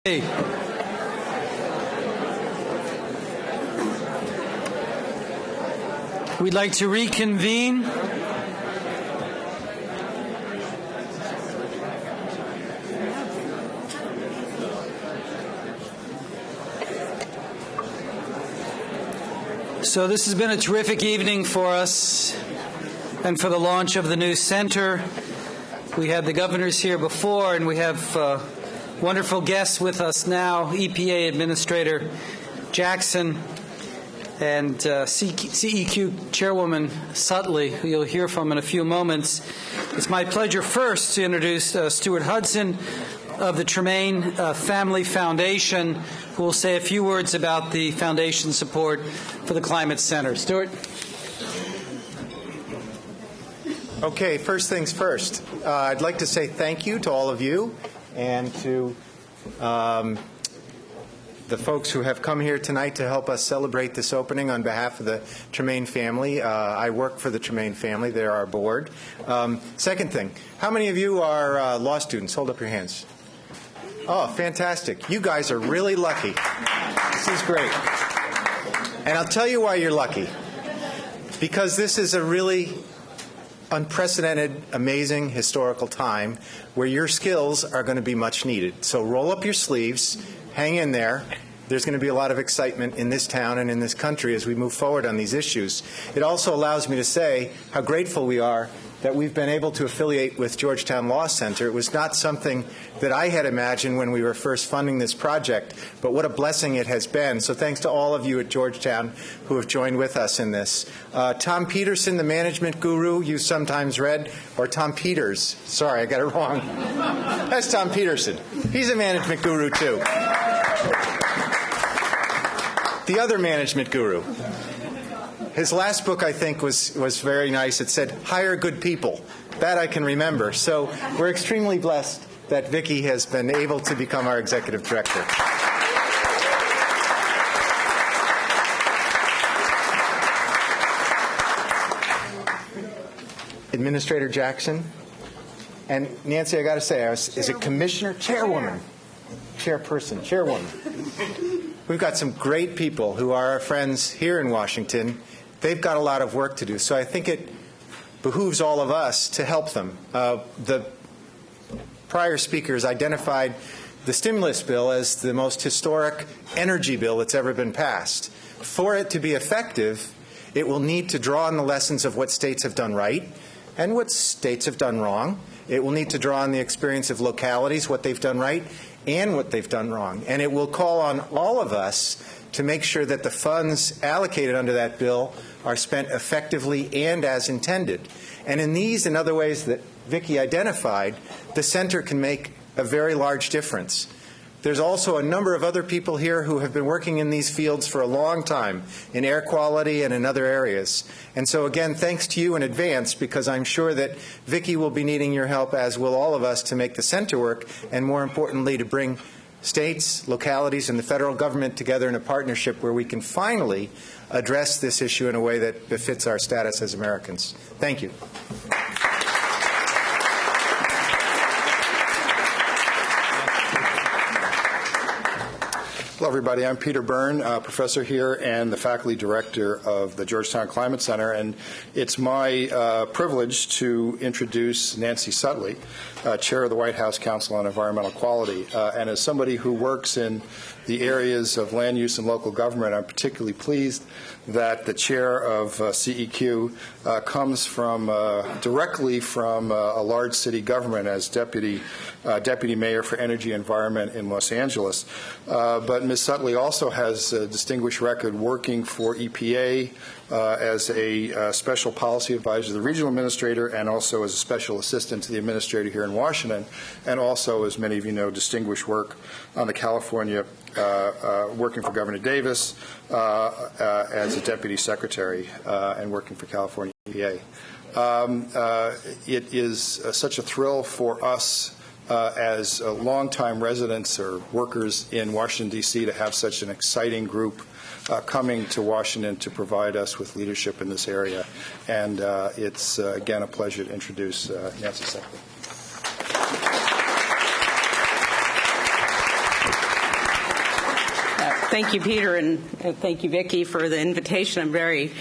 We'd like to reconvene. So this has been a terrific evening for us and for the launch of the new center. We had the governors here before, and we have wonderful guests with us now, EPA Administrator Jackson and CEQ Chairwoman Sutley, who you'll hear from in a few moments. It's my pleasure first to introduce Stuart Hudson of the Tremaine Family Foundation, who will say a few words about the foundation's support for the Climate Center. Stuart? Okay, first things first. I'd like to say thank you to all of you and to the folks who have come here tonight to help us celebrate this opening on behalf of the Tremaine family. I work for the Tremaine family. They're our board. Second thing, how many of you are law students? Hold up your hands. Oh, fantastic. You guys are really lucky. This is great. And I'll tell you why you're lucky. Because this is a really unprecedented, amazing, historical time where your skills are going to be much needed. So roll up your sleeves, hang in there. There's going to be a lot of excitement in this town and in this country as we move forward on these issues. It also allows me to say how grateful we are that we've been able to affiliate with Georgetown Law Center. It was not something that I had imagined when we were first funding this project, but what a blessing it has been. So thanks to all of you at Georgetown who have joined with us in this. Tom Peterson, the management guru you sometimes read, or Tom Peters. Sorry, I got it wrong. That's Tom Peterson. He's a management guru too. The other management guru. His last book, I think, was very nice. It said, "Hire good people." That I can remember. So we're extremely blessed that Vicki has been able to become our executive director. Administrator Jackson. And Nancy, I got to say, is it Commissioner? Chairwoman. Chairperson. Chairwoman. We've got some great people who are our friends here in Washington. They've got a lot of work to do, so I think it behooves all of us to help them. The prior speakers identified the stimulus bill as the most historic energy bill that's ever been passed. For it to be effective, it will need to draw on the lessons of what states have done right and what states have done wrong. It will need to draw on the experience of localities, what they've done right and what they've done wrong. And it will call on all of us to make sure that the funds allocated under that bill are spent effectively and as intended. And in these and other ways that Vicki identified, the center can make a very large difference. There's also a number of other people here who have been working in these fields for a long time, in air quality and in other areas. And so again, thanks to you in advance, because I'm sure that Vicki will be needing your help, as will all of us, to make the center work, and more importantly, to bring states, localities, and the federal government together in a partnership where we can finally address this issue in a way that befits our status as Americans. Thank you. Hello, everybody. I'm Peter Byrne, professor here and the faculty director of the Georgetown Climate Center, and it's my privilege to introduce Nancy Sutley, chair of the White House Council on Environmental Quality. And as somebody who works in the areas of land use and local government, I'm particularly pleased that the chair of CEQ comes from directly from a large city government as deputy mayor for energy and environment in Los Angeles. But Ms. Sutley also has a distinguished record working for EPA as a special policy advisor to the regional administrator, and also as a special assistant to the administrator here in Washington, and also, as many of you know, distinguished work on the California, working for Governor Davis as a deputy secretary and working for California EPA. It is such a thrill for us as longtime residents or workers in Washington, D.C., to have such an exciting group coming to Washington to provide us with leadership in this area. And it's, again, a pleasure to introduce Nancy Sutley. Thank you, Peter, and thank you, Vicki, for the invitation. I'm very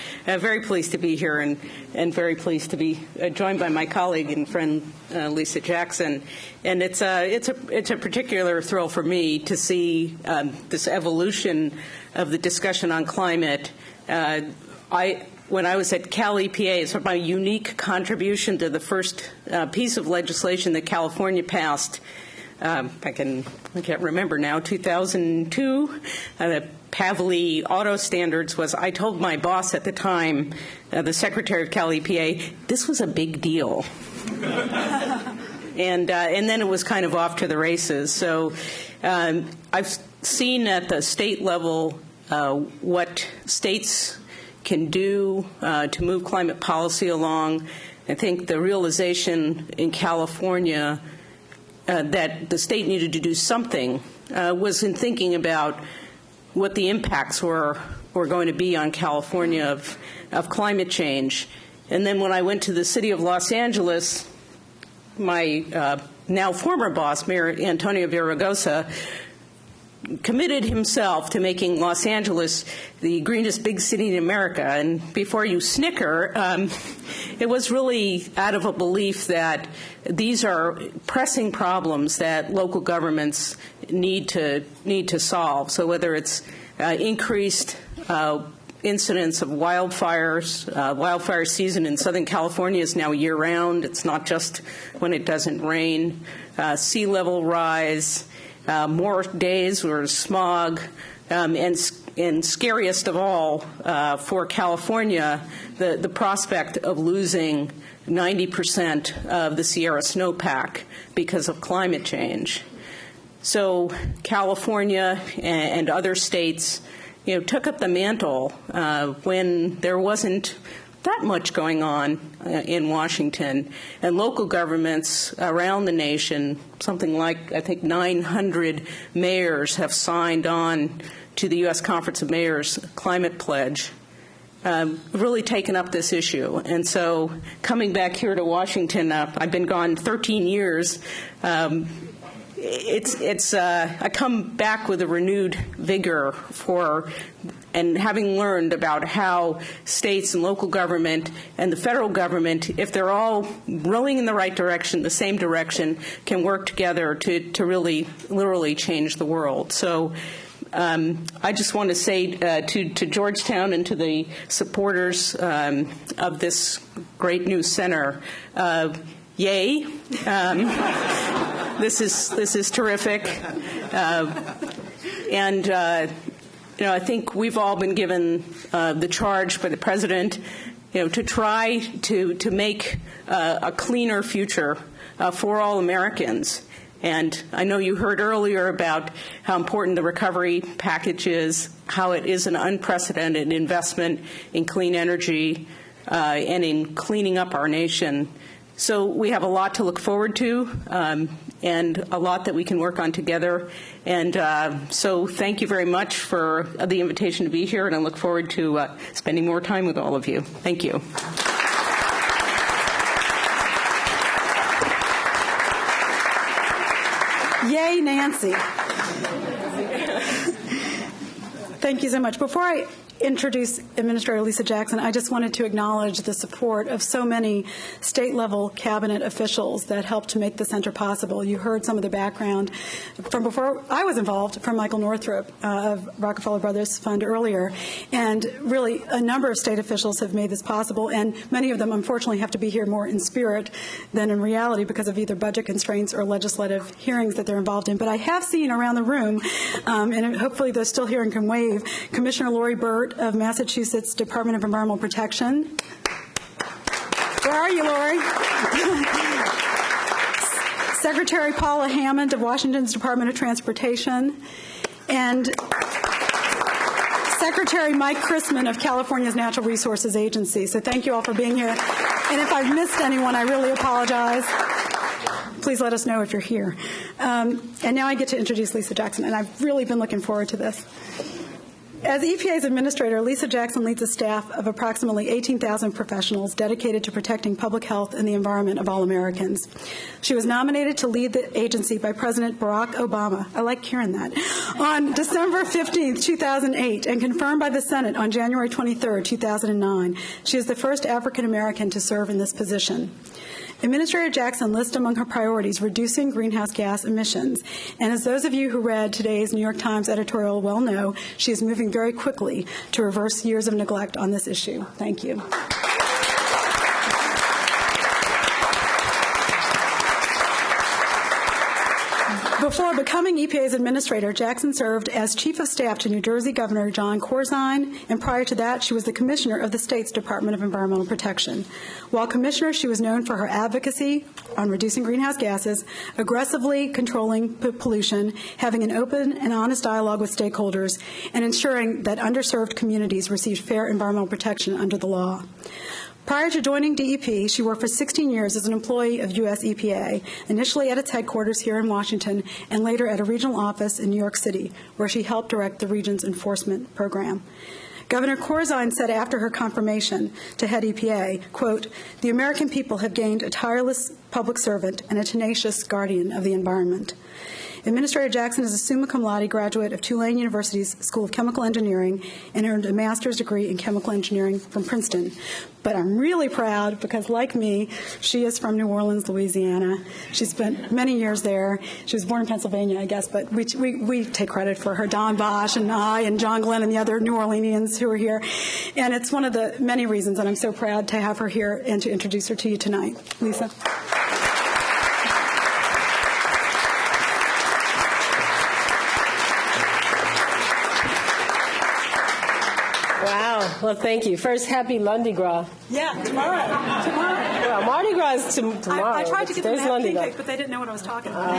pleased to be here and very pleased to be joined by my colleague and friend Lisa Jackson. And it's a particular thrill for me to see this evolution of the discussion on climate. When I was at Cal EPA, it's my unique contribution to the first piece of legislation that California passed. I can't remember now, 2002, the Pavley auto standards was, I told my boss at the time, the secretary of Cal EPA, this was a big deal. and then it was kind of off to the races. So I've seen at the state level what states can do to move climate policy along. I think the realization in California that the state needed to do something was in thinking about what the impacts were going to be on California of climate change. And then when I went to the city of Los Angeles, my now former boss, Mayor Antonio Villaraigosa, committed himself to making Los Angeles the greenest big city in America. And before you snicker, it was really out of a belief that these are pressing problems that local governments need to solve. So whether it's increased incidents of wildfires, wildfire season in Southern California is now year-round. It's not just when it doesn't rain. Sea level rise, more days where smog, and scariest of all for California, the prospect of losing 90% of the Sierra snowpack because of climate change. So California and other states, took up the mantle when there wasn't that much going on in Washington, and local governments around the nation, something like, I think, 900 mayors have signed on to the U.S. Conference of Mayors Climate Pledge, really taken up this issue. And so coming back here to Washington, I've been gone 13 years, I come back with a renewed vigor and having learned about how states and local government and the federal government, if they're all rowing in the right direction, the same direction, can work together to really, literally change the world. So I just want to say to Georgetown and to the supporters of this great new center, yay. This is terrific. I think we've all been given the charge by the president, to try to make a cleaner future for all Americans. And I know you heard earlier about how important the recovery package is, how it is an unprecedented investment in clean energy and in cleaning up our nation. So we have a lot to look forward to and a lot that we can work on together. And so thank you very much for the invitation to be here, and I look forward to spending more time with all of you. Thank you. Yay, Nancy. Thank you so much. Before I introduce Administrator Lisa Jackson, I just wanted to acknowledge the support of so many state-level cabinet officials that helped to make the center possible. You heard some of the background from before I was involved from Michael Northrup of Rockefeller Brothers Fund earlier. And really, a number of state officials have made this possible, and many of them, unfortunately, have to be here more in spirit than in reality because of either budget constraints or legislative hearings that they're involved in. But I have seen around the room, and hopefully they're still here and can wave, Commissioner Lori Burt of Massachusetts Department of Environmental Protection. Where are you, Lori? Secretary Paula Hammond of Washington's Department of Transportation, and Secretary Mike Chrisman of California's Natural Resources Agency. So thank you all for being here. And if I've missed anyone, I really apologize. Please let us know if you're here. And now I get to introduce Lisa Jackson, and I've really been looking forward to this. As EPA's administrator, Lisa Jackson leads a staff of approximately 18,000 professionals dedicated to protecting public health and the environment of all Americans. She was nominated to lead the agency by President Barack Obama, I like hearing that, on December 15, 2008, and confirmed by the Senate on January 23, 2009. She is the first African American to serve in this position. Administrator Jackson lists among her priorities reducing greenhouse gas emissions. And as those of you who read today's New York Times editorial well know, she is moving very quickly to reverse years of neglect on this issue. Thank you. Before becoming EPA's administrator, Jackson served as Chief of Staff to New Jersey Governor John Corzine, and prior to that, she was the Commissioner of the state's Department of Environmental Protection. While Commissioner, she was known for her advocacy on reducing greenhouse gases, aggressively controlling pollution, having an open and honest dialogue with stakeholders, and ensuring that underserved communities received fair environmental protection under the law. Prior to joining DEP, she worked for 16 years as an employee of U.S. EPA, initially at its headquarters here in Washington and later at a regional office in New York City, where she helped direct the region's enforcement program. Governor Corzine said after her confirmation to head EPA, quote, "The American people have gained a tireless public servant and a tenacious guardian of the environment." Administrator Jackson is a summa cum laude graduate of Tulane University's School of Chemical Engineering and earned a master's degree in chemical engineering from Princeton. But I'm really proud because, like me, she is from New Orleans, Louisiana. She spent many years there. She was born in Pennsylvania, I guess, but we take credit for her, Don Bosch and I and John Glenn and the other New Orleanians who are here. And it's one of the many reasons that I'm so proud to have her here and to introduce her to you tonight. Lisa. Well, thank you. First, happy Lundi Gras. Yeah, tomorrow. Well, Mardi Gras is tomorrow. I tried to get them to have king Gras. cake, but they didn't know what I was talking about.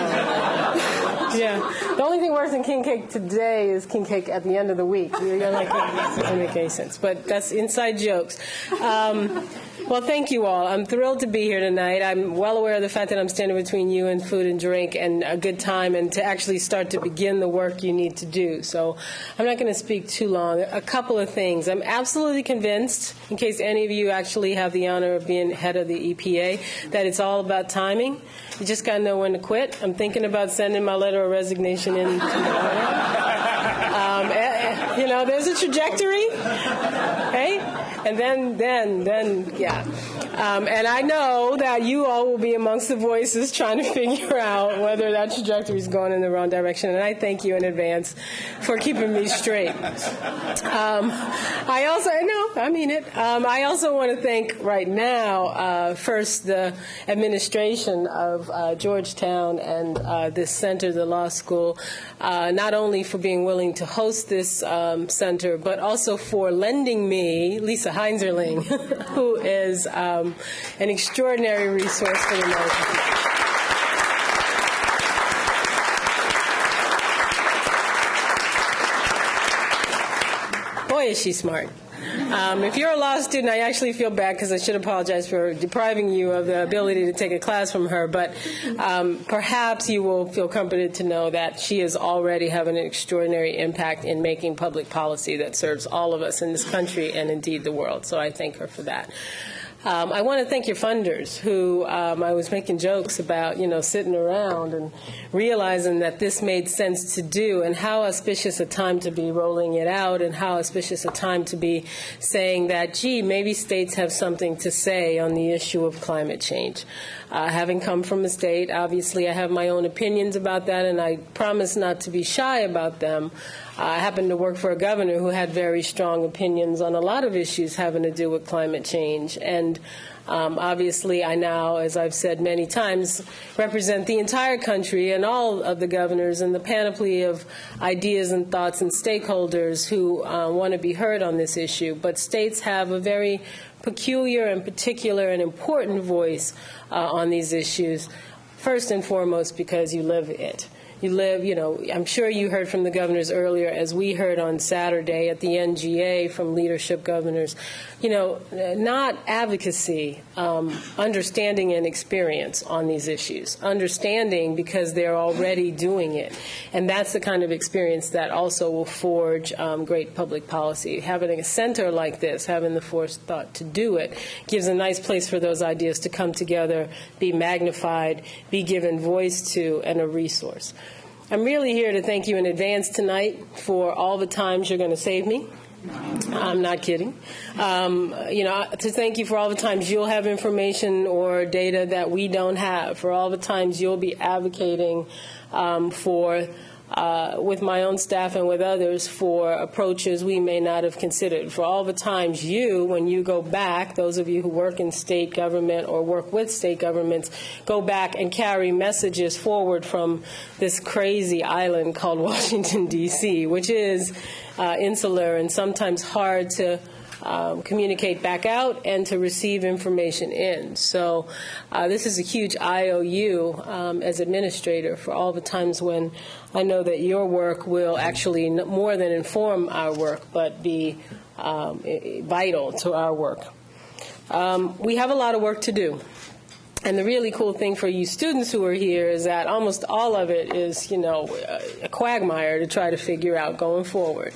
Yeah. The only thing worse than king cake today is king cake at the end of the week. You're like, it doesn't make any sense. But that's inside jokes. Well, thank you all. I'm thrilled to be here tonight. I'm well aware of the fact that I'm standing between you and food and drink and a good time and to actually start to begin the work you need to do. So I'm not going to speak too long. A couple of things. I'm absolutely convinced, in case any of you actually have the honor of being head of the EPA, that it's all about timing. You just got to know when to quit. I'm thinking about sending my letter of resignation in tomorrow. There's a trajectory, right? And then, yeah. And I know that you all will be amongst the voices trying to figure out whether that trajectory is going in the wrong direction. And I thank you in advance for keeping me straight. I also want to thank right now, first, the administration of Georgetown and this center, the law school, not only for being willing to host this center, but also for lending me Lisa Heinzerling, who is an extraordinary resource for the American people. Boy, is she smart. If you're a law student, I actually feel bad because I should apologize for depriving you of the ability to take a class from her, but perhaps you will feel comforted to know that she is already having an extraordinary impact in making public policy that serves all of us in this country and indeed the world, so I thank her for that. I want to thank your funders who I was making jokes about, sitting around and realizing that this made sense to do and how auspicious a time to be rolling it out and how auspicious a time to be saying that, gee, maybe states have something to say on the issue of climate change. Having come from a state, obviously I have my own opinions about that and I promise not to be shy about them. I happen to work for a governor who had very strong opinions on a lot of issues having to do with climate change. And obviously, I now, as I've said many times, represent the entire country and all of the governors and the panoply of ideas and thoughts and stakeholders who want to be heard on this issue. But states have a very peculiar and particular and important voice on these issues, first and foremost because you live it. You live, I'm sure you heard from the governors earlier, as we heard on Saturday at the NGA from leadership governors, not advocacy, understanding and experience on these issues. Understanding because they're already doing it. And that's the kind of experience that also will forge great public policy. Having a center like this, having the forethought to do it, gives a nice place for those ideas to come together, be magnified, be given voice to, and a resource. I'm really here to thank you in advance tonight for all the times you're going to save me. I'm not kidding. To thank you for all the times you'll have information or data that we don't have, for all the times you'll be advocating with my own staff and with others for approaches we may not have considered, for all the times when you go back, those of you who work in state government or work with state governments, go back and carry messages forward from this crazy island called Washington, D.C., which is insular and sometimes hard to communicate back out and to receive information in. So this is a huge IOU as administrator for all the times when I know that your work will actually more than inform our work, but be vital to our work. We have a lot of work to do. And the really cool thing for you students who are here is that almost all of it is, a quagmire to try to figure out going forward.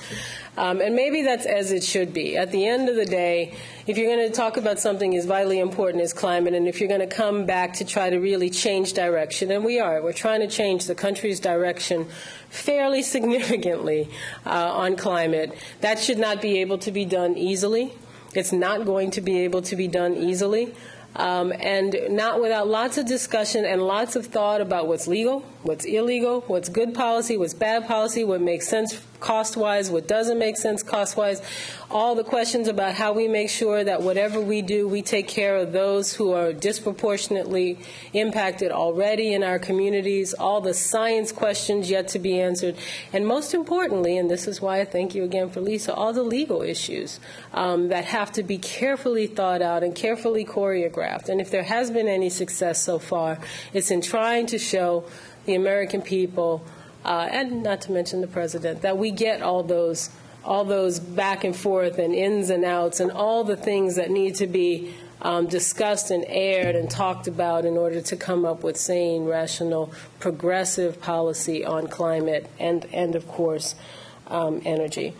And maybe that's as it should be. At the end of the day, if you're going to talk about something as vitally important as climate, and if you're going to come back to try to really change direction, and we're trying to change the country's direction fairly significantly on climate, that should not be able to be done easily. It's not going to be able to be done easily. And not without lots of discussion and lots of thought about what's legal, what's illegal, what's good policy, what's bad policy, what makes sense cost-wise, what doesn't make sense cost-wise, all the questions about how we make sure that whatever we do, we take care of those who are disproportionately impacted already in our communities, all the science questions yet to be answered, and most importantly, and this is why I thank you again for Lisa, all the legal issues that have to be carefully thought out and carefully choreographed. And if there has been any success so far, it's in trying to show the American people, and not to mention the president, that we get all those back and forth and ins and outs and all the things that need to be discussed and aired and talked about in order to come up with sane, rational, progressive policy on climate and of course, energy.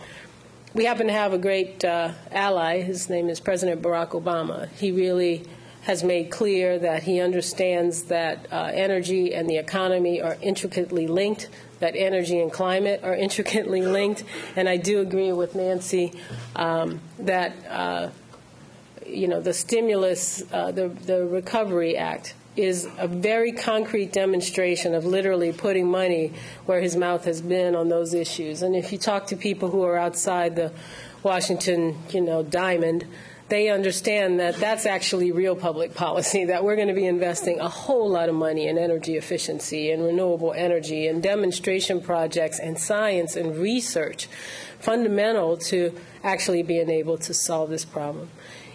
We happen to have a great ally. His name is President Barack Obama. He really has made clear that he understands that energy and the economy are intricately linked, that energy and climate are intricately linked. And I do agree with Nancy that the stimulus, the Recovery Act, is a very concrete demonstration of literally putting money where his mouth has been on those issues. And if you talk to people who are outside the Washington, diamond, they understand that that's actually real public policy, that we're going to be investing a whole lot of money in energy efficiency and renewable energy and demonstration projects and science and research, fundamental to actually being able to solve this problem.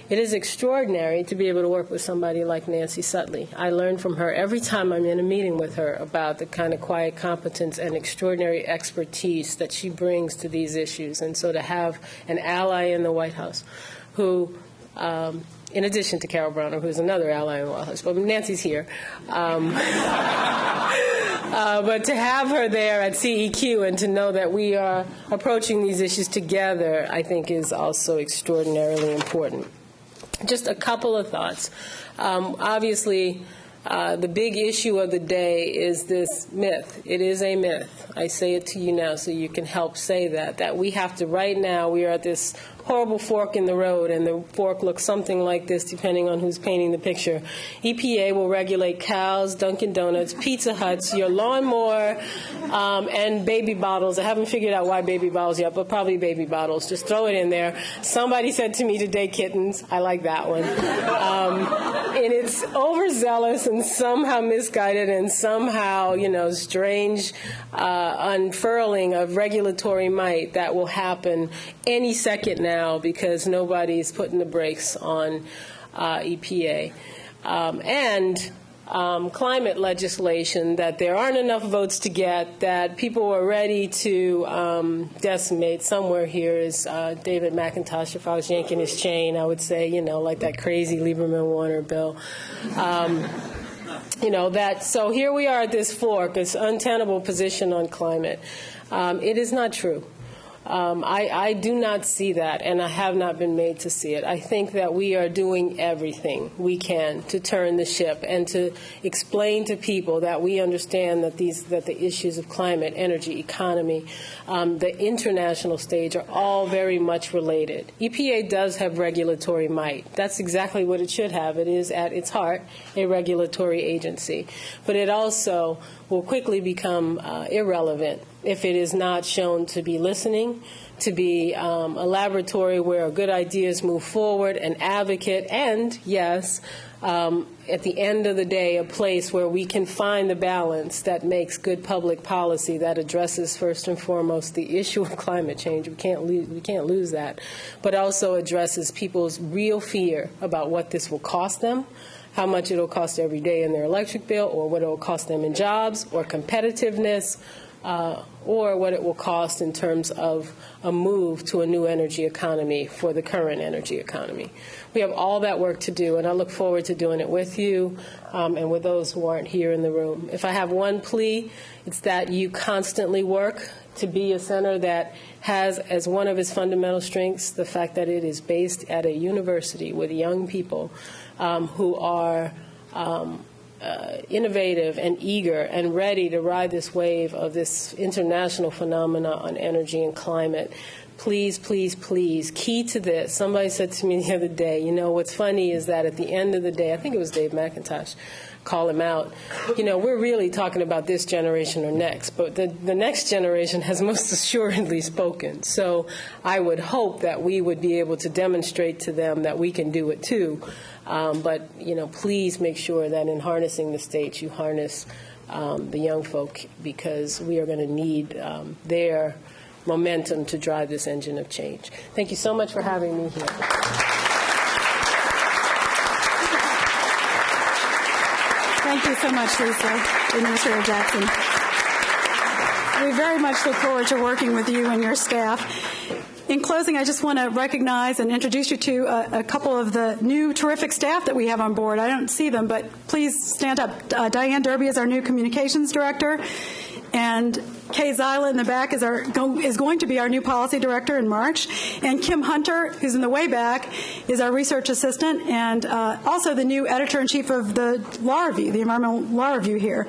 It is extraordinary to be able to work with somebody like Nancy Sutley. I learn from her every time I'm in a meeting with her about the kind of quiet competence and extraordinary expertise that she brings to these issues. And so to have an ally in the White House who, in addition to Carol Browner, who's another ally in the White House, but Nancy's here, but to have her there at CEQ and to know that we are approaching these issues together, I think is also extraordinarily important. Just a couple of thoughts. Obviously, the big issue of the day is this myth. It is a myth. I say it to you now so you can help say that we have to, right now, we are at this horrible fork in the road, and the fork looks something like this depending on who's painting the picture. EPA will regulate cows, Dunkin' Donuts, Pizza Huts, your lawnmower, and baby bottles. I haven't figured out why baby bottles yet, but probably baby bottles. Just throw it in there. Somebody said to me today, kittens. I like that one. And it's overzealous and somehow misguided and somehow, strange unfurling of regulatory might that will happen any second now because nobody's putting the brakes on EPA. And climate legislation that there aren't enough votes to get, that people are ready to decimate. Somewhere here is David McIntosh. If I was yanking his chain, I would say, like that crazy Lieberman-Warner bill. So here we are at this fork, this untenable position on climate. It is not true. I do not see that, and I have not been made to see it. I think that we are doing everything we can to turn the ship and to explain to people that we understand that the issues of climate, energy, economy, the international stage are all very much related. EPA does have regulatory might. That's exactly what it should have. It is at its heart a regulatory agency. But it also will quickly become irrelevant if it is not shown to be listening, to be a laboratory where good ideas move forward, an advocate, and, yes, at the end of the day, a place where we can find the balance that makes good public policy that addresses, first and foremost, the issue of climate change. We can't lose that, but also addresses people's real fear about what this will cost them, how much it will cost every day in their electric bill, or what it will cost them in jobs or competitiveness, or what it will cost in terms of a move to a new energy economy for the current energy economy. We have all that work to do, and I look forward to doing it with you and with those who aren't here in the room. If I have one plea, it's that you constantly work to be a center that has as one of its fundamental strengths the fact that it is based at a university with young people who are innovative and eager and ready to ride this wave of this international phenomena on energy and climate. Please, please, please, key to this. Somebody said to me the other day, what's funny is that at the end of the day, I think it was Dave McIntosh, call him out, we're really talking about this generation or next, but the next generation has most assuredly spoken. So I would hope that we would be able to demonstrate to them that we can do it too. But please make sure that in harnessing the states, you harness the young folk, because we are going to need their momentum to drive this engine of change. Thank you so much for having me here. Thank you so much, Lisa, Administrator Jackson. We very much look forward to working with you and your staff. In closing, I just want to recognize and introduce you to a couple of the new terrific staff that we have on board. I don't see them, but please stand up. Diane Derby is our new communications director, and Kay Zyla in the back is going to be our new policy director in March. And Kim Hunter, who's in the way back, is our research assistant and also the new editor-in-chief of the Law Review, the Environmental Law Review here.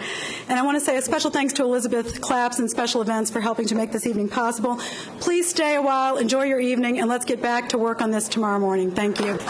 And I want to say a special thanks to Elizabeth Claps and Special Events for helping to make this evening possible. Please stay a while, enjoy your evening, and let's get back to work on this tomorrow morning. Thank you.